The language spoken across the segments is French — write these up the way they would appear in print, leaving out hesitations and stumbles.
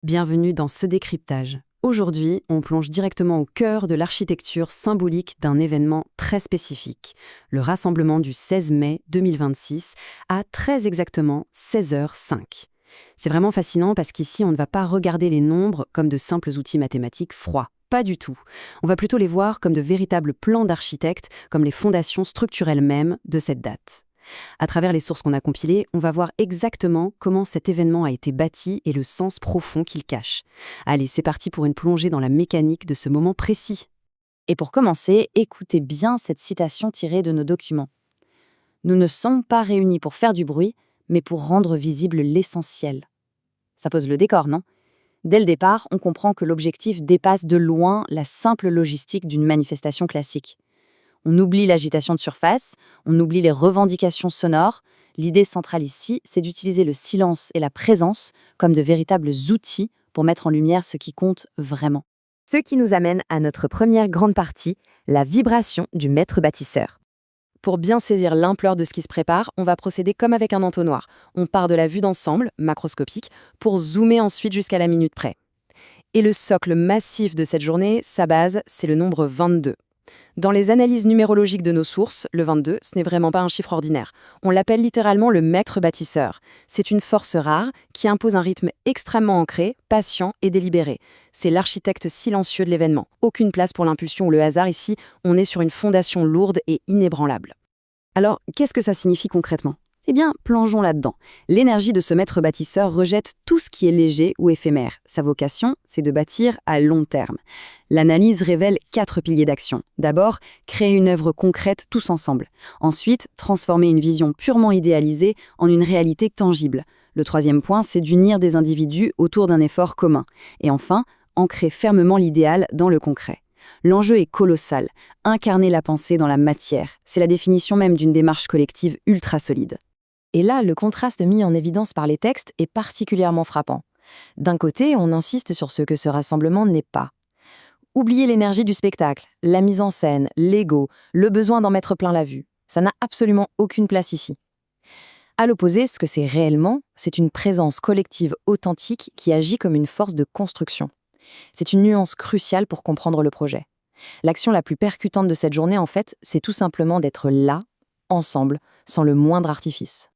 Bienvenue dans ce décryptage. Aujourd'hui, on plonge directement au cœur de l'architecture symbolique d'un événement très spécifique, le rassemblement du 16 mai 2026 à très exactement 16h05. C'est vraiment fascinant parce qu'ici, on ne va pas regarder les nombres comme de simples outils mathématiques froids. Pas du tout. On va plutôt les voir comme de véritables plans d'architectes, comme les fondations structurelles mêmes de cette date. À travers les sources qu'on a compilées, on va voir exactement comment cet événement a été bâti et le sens profond qu'il cache. Allez, c'est parti pour une plongée dans la mécanique de ce moment précis. Et pour commencer, écoutez bien cette citation tirée de nos documents. Nous ne sommes pas réunis pour faire du bruit, mais pour rendre visible l'essentiel. Ça pose le décor, non? Dès le départ, on comprend que l'objectif dépasse de loin la simple logistique d'une manifestation classique. On oublie l'agitation de surface, on oublie les revendications sonores. L'idée centrale ici, c'est d'utiliser le silence et la présence comme de véritables outils pour mettre en lumière ce qui compte vraiment. Ce qui nous amène à notre première grande partie, la vibration du maître bâtisseur. Pour bien saisir l'ampleur de ce qui se prépare, on va procéder comme avec un entonnoir. On part de la vue d'ensemble, macroscopique, pour zoomer ensuite jusqu'à la minute près. Et le socle massif de cette journée, sa base, c'est le nombre 22. Dans les analyses numérologiques de nos sources, le 22, ce n'est vraiment pas un chiffre ordinaire. On l'appelle littéralement le maître bâtisseur. C'est une force rare qui impose un rythme extrêmement ancré, patient et délibéré. C'est l'architecte silencieux de l'événement. Aucune place pour l'impulsion ou le hasard ici, on est sur une fondation lourde et inébranlable. Alors, qu'est-ce que ça signifie concrètement ? Eh bien, plongeons là-dedans. L'énergie de ce maître bâtisseur rejette tout ce qui est léger ou éphémère. Sa vocation, c'est de bâtir à long terme. L'analyse révèle 4 piliers d'action. D'abord, créer une œuvre concrète tous ensemble. Ensuite, transformer une vision purement idéalisée en une réalité tangible. Le troisième point, c'est d'unir des individus autour d'un effort commun. Et enfin, ancrer fermement l'idéal dans le concret. L'enjeu est colossal. Incarner la pensée dans la matière. C'est la définition même d'une démarche collective ultra solide. Et là, le contraste mis en évidence par les textes est particulièrement frappant. D'un côté, on insiste sur ce que ce rassemblement n'est pas. Oubliez l'énergie du spectacle, la mise en scène, l'ego, le besoin d'en mettre plein la vue. Ça n'a absolument aucune place ici. À l'opposé, ce que c'est réellement, c'est une présence collective authentique qui agit comme une force de construction. C'est une nuance cruciale pour comprendre le projet. L'action la plus percutante de cette journée, en fait, c'est tout simplement d'être là, ensemble, sans le moindre artifice.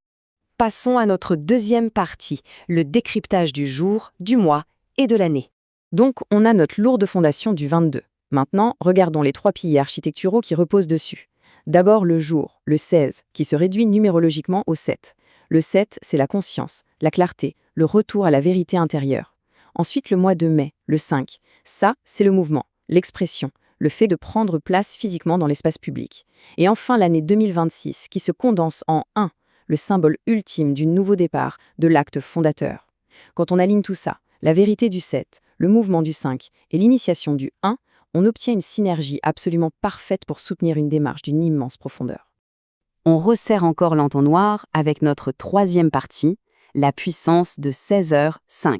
Passons à notre deuxième partie, le décryptage du jour, du mois et de l'année. Donc, on a notre lourde fondation du 22. Maintenant, regardons les 3 piliers architecturaux qui reposent dessus. D'abord le jour, le 16, qui se réduit numérologiquement au 7. Le 7, c'est la conscience, la clarté, le retour à la vérité intérieure. Ensuite, le mois de mai, le 5. Ça, c'est le mouvement, l'expression, le fait de prendre place physiquement dans l'espace public. Et enfin, l'année 2026, qui se condense en 1, le symbole ultime du nouveau départ, de l'acte fondateur. Quand on aligne tout ça, la vérité du 7, le mouvement du 5 et l'initiation du 1, on obtient une synergie absolument parfaite pour soutenir une démarche d'une immense profondeur. On resserre encore l'entonnoir avec notre troisième partie, la puissance de 16h05.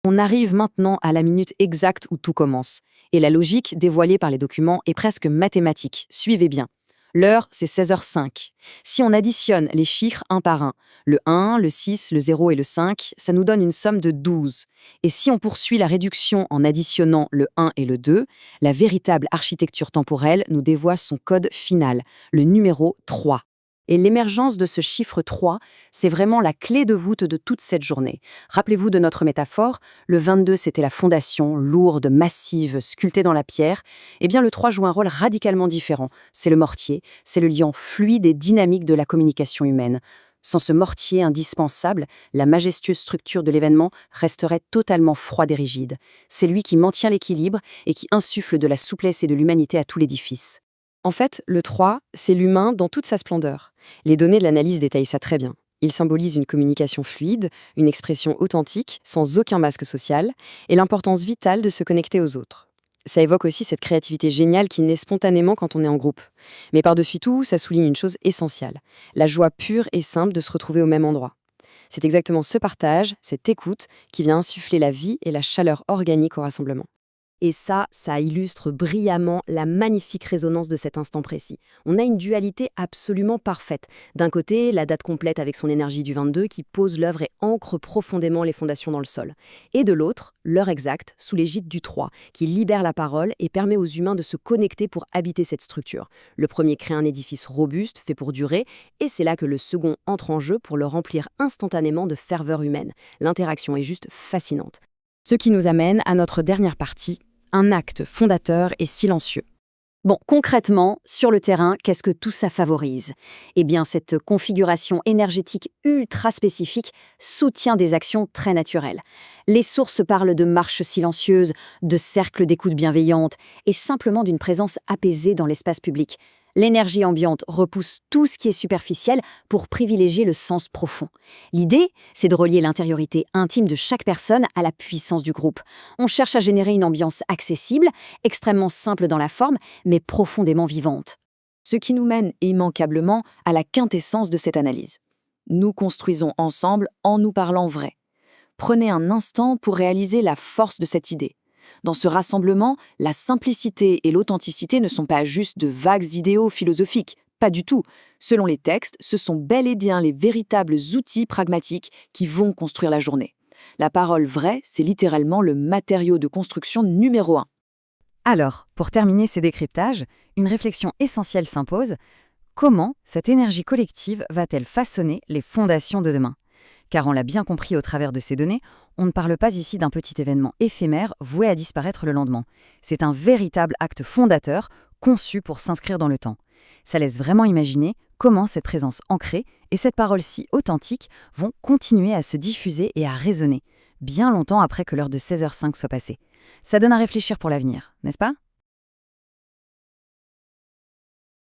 On arrive maintenant à la minute exacte où tout commence. Et la logique dévoilée par les documents est presque mathématique. Suivez bien. L'heure, c'est 16h05. Si on additionne les chiffres un par un, le 1, le 6, le 0 et le 5, ça nous donne une somme de 12. Et si on poursuit la réduction en additionnant le 1 et le 2, la véritable architecture temporelle nous dévoile son code final, le numéro 3. Et l'émergence de ce chiffre 3, c'est vraiment la clé de voûte de toute cette journée. Rappelez-vous de notre métaphore, le 22, c'était la fondation, lourde, massive, sculptée dans la pierre. Eh bien, le 3 joue un rôle radicalement différent. C'est le mortier, c'est le liant fluide et dynamique de la communication humaine. Sans ce mortier indispensable, la majestueuse structure de l'événement resterait totalement froide et rigide. C'est lui qui maintient l'équilibre et qui insuffle de la souplesse et de l'humanité à tout l'édifice. En fait, le 3, c'est l'humain dans toute sa splendeur. Les données de l'analyse détaillent ça très bien. Il symbolise une communication fluide, une expression authentique, sans aucun masque social, et l'importance vitale de se connecter aux autres. Ça évoque aussi cette créativité géniale qui naît spontanément quand on est en groupe. Mais par-dessus tout, ça souligne une chose essentielle, la joie pure et simple de se retrouver au même endroit. C'est exactement ce partage, cette écoute, qui vient insuffler la vie et la chaleur organique au rassemblement. Et ça illustre brillamment la magnifique résonance de cet instant précis. On a une dualité absolument parfaite. D'un côté, la date complète avec son énergie du 22 qui pose l'œuvre et ancre profondément les fondations dans le sol. Et de l'autre, l'heure exacte, sous l'égide du 3, qui libère la parole et permet aux humains de se connecter pour habiter cette structure. Le premier crée un édifice robuste, fait pour durer, et c'est là que le second entre en jeu pour le remplir instantanément de ferveur humaine. L'interaction est juste fascinante. Ce qui nous amène à notre dernière partie, un acte fondateur et silencieux. Bon, concrètement, sur le terrain, qu'est-ce que tout ça favorise? Eh bien, cette configuration énergétique ultra spécifique soutient des actions très naturelles. Les sources parlent de marches silencieuses, de cercles d'écoute bienveillante et simplement d'une présence apaisée dans l'espace public. L'énergie ambiante repousse tout ce qui est superficiel pour privilégier le sens profond. L'idée, c'est de relier l'intériorité intime de chaque personne à la puissance du groupe. On cherche à générer une ambiance accessible, extrêmement simple dans la forme, mais profondément vivante. Ce qui nous mène immanquablement à la quintessence de cette analyse. Nous construisons ensemble en nous parlant vrai. Prenez un instant pour réaliser la force de cette idée. Dans ce rassemblement, la simplicité et l'authenticité ne sont pas juste de vagues idéaux philosophiques, pas du tout. Selon les textes, ce sont bel et bien les véritables outils pragmatiques qui vont construire la journée. La parole vraie, c'est littéralement le matériau de construction numéro 1. Alors, pour terminer ces décryptages, une réflexion essentielle s'impose. Comment cette énergie collective va-t-elle façonner les fondations de demain? Car on l'a bien compris au travers de ces données, on ne parle pas ici d'un petit événement éphémère voué à disparaître le lendemain. C'est un véritable acte fondateur, conçu pour s'inscrire dans le temps. Ça laisse vraiment imaginer comment cette présence ancrée et cette parole si authentique vont continuer à se diffuser et à résonner, bien longtemps après que l'heure de 16h05 soit passée. Ça donne à réfléchir pour l'avenir, n'est-ce pas?